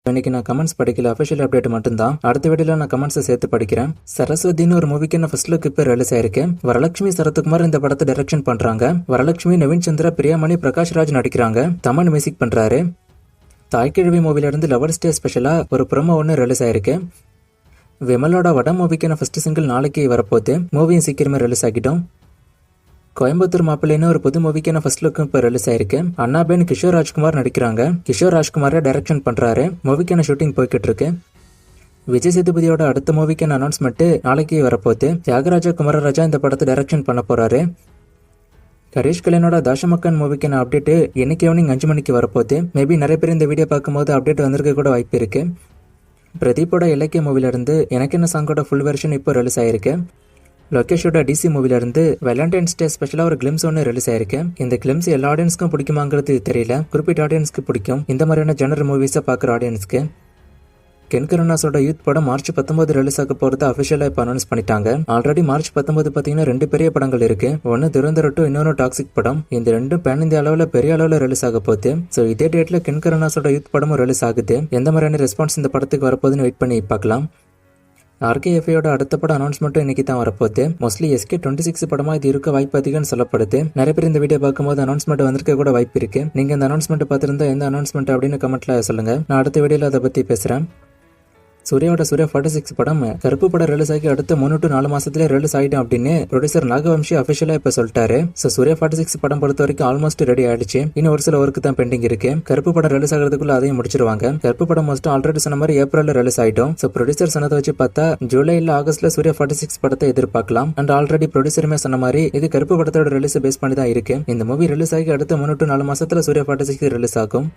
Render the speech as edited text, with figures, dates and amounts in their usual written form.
இன்னைக்கு நான் கமெண்ட்ஸ் படிக்கல, அஃபிஷியல் அப்டேட் மட்டும்தான். அடுத்த வீடியோல நான் கமெண்ட்ஸை சேர்த்து படிக்கிறேன். சரஸ்வதினு ஒரு மூவிக்கு நான் ஃபர்ஸ்ட் லுக் இப்போ ரிலீஸ் ஆயிருக்கு. வரலட்சுமி சரத்குமார் இந்த படத்தை டைரக்ஷன் பண்றாங்க. வரலட்சுமி, நவீன் சந்திரா, பிரியாமணி, பிரகாஷ் ராஜ் நடிக்கிறாங்க. தமன் மியூசிக் பண்றாரு. தாய்க்கிழவி மூவில இருந்து லவர்ஸ் டே ஸ்பெஷலா ஒரு ப்ரோமோ ஒன்று ரிலீஸ் ஆயிருக்கு. விமலோட வட மூவிக்கு நான் ஃபர்ஸ்ட் சிங்கிள் நாளைக்கு வரப்போகுது. மூவியும் சீக்கிரமே ரிலீஸ் ஆகிட்டோம். கோயம்புத்தூர் மாப்பிள்ளைன்னு ஒரு புது மூவிக்கான ஃபர்ஸ்ட் லுக்கும் இப்போ ரிலீஸ் ஆயிருக்கு. அண்ணாபேன் கிஷோர் ராஜ்குமார் நடிக்கிறாங்க. கிஷோர் ராஜ்குமாரை டைரக்ஷன் பண்றாரு. மூவிக்கான ஷூட்டிங் போய்கிட்டு இருக்கு. விஜய் சேதுபதியோட அடுத்த மூவிக்கான அனௌன்ஸ்மெண்ட் நாளைக்கு வரப்போகுது. தியாகராஜா குமாரராஜா இந்த படத்தை டைரக்ஷன் பண்ண போறாரு. ஹரிஷ் கல்யாணோட தாஷமக்கான் மூவிக்கான அப்டேட் இன்னைக்கு ஈவினிங் 5 மணிக்கு வரப்போகுது. மேபி நிறைய பேர் இந்த வீடியோ பார்க்கும்போது அப்டேட் வந்திருக்க கூட வாய்ப்பு இருக்கு. பிரதீப்போட இலக்கிய மூவில இருந்து எனக்கு என்ன சாங்கோட ஃபுல் வெர்ஷன் இப்போ ரிலீஸ் ஆயிருக்கு. லோகேஷோட டிசி மூவில இருந்து வேலண்டைன்ஸ் டே ஸ்பெஷலா ஒரு கிளிம்ஸ் ஒன்று ரிலீஸ் ஆயிருக்கு. இந்த கிளிம்ஸ் எல்லா ஆடியன்ஸ்க்கும் பிடிக்குமாங்கிறது தெரியல. குறிப்பிட்ட ஆடியன்ஸ்க்கு பிடிக்கும். இந்த மாதிரியான ஜெனரல் மூவிஸை பார்க்குற ஆடியன்ஸ்க்கு. கென் கருணாஸோட யூத் படம் மார்ச் 19 ரிலீஸ் ஆக போறது அஃபிஷியலா இப்போ அனௌன்ஸ் பண்ணிட்டாங்க. ஆல்ரெடி மார்ச் 19 பாத்தீங்கன்னா 2 பெரிய படங்கள் இருக்கு. ஒன்னு துரந்தர் 2, இன்னொரு டாக்ஸிக் படம். இந்த ரெண்டும் பேன் இந்தியா அளவுல பெரிய அளவுல ரிலீஸ் ஆக போகுது. ஸோ இதே டேட்ல கென் கருணாஸோட யூத் படமும் ரிலீஸ் ஆகுது. எந்த மாதிரியான ரெஸ்பான்ஸ் இந்த படத்துக்கு வரப்போகுதுன்னு வெயிட் பண்ணி பார்க்கலாம். RKFAயோட அடுத்த படம் அனௌன்ஸ்மெண்ட்டும் இன்னைக்கு தான் வரப்போகுது. மோஸ்ட்லி SK26 படமா இது இருக்க வாய்ப்பு அதிகம்னு சொல்லப்படுது. நிறைய பேர் இந்த வீடியோ பார்க்கும்போது அனௌன்ஸ்மெண்ட் வந்திருக்க கூட வாய்ப்பு இருக்கு. நீங்க இந்த அனௌன்ஸ்மெண்ட் பார்த்திருந்தா எந்த அனௌன்ஸ்மெண்ட் அப்படின்னு கமெண்ட்ல சொல்லுங்க. நான் அடுத்த வீடியோல அதை பத்தி பேசுறேன். சூர்யாவோட சூர்யா 46 படம் கருப்பு படம் ரிலீஸ் ஆகி அடுத்த 3 to 4 மாசத்துல ரிலீஸ் ஆயிடும் அப்படின்னு ப்ரொடியூசர் நாகவம்சி அஃபிஷியலா இப்ப சொல்லிட்டாரு. சூர்யா 46 படம் பொறுத்த வரைக்கும் ஆல்மோஸ்ட் ரெடி ஆயிடுச்சு. இன்னும் ஒரு சில ஒர்க் தான் பெண்டிங் இருக்கு. கருப்பு படம் ரிலீஸ் ஆகிறதுக்குள்ள அதையும் முடிச்சிருவாங்க. கருப்பு படம் மோஸ்ட் ஆல்ரெடி சொன்ன மாதிரி ஏப்ரல்ல ரிலீஸ் ஆயிடும். ப்ரொடியூசர் சொன்னதை வச்சு பார்த்தா ஜூலை இல்ல ஆகஸ்ட்ல சூர்யா 46 படத்தை எதிர்பார்க்கலாம். அண்ட் ஆல்ரெடி ப்ரொடியூசருமே சொன்ன மாதிரி இது கருப்பு படத்தோட ரிலீஸ் பேஸ் பண்ணி தான் இருக்கு. இந்த மூவி ரிலீஸ் ஆகி அடுத்த 3 to 4 மாசத்துல சூர்யா 46 ரிலீஸ் ஆகும்.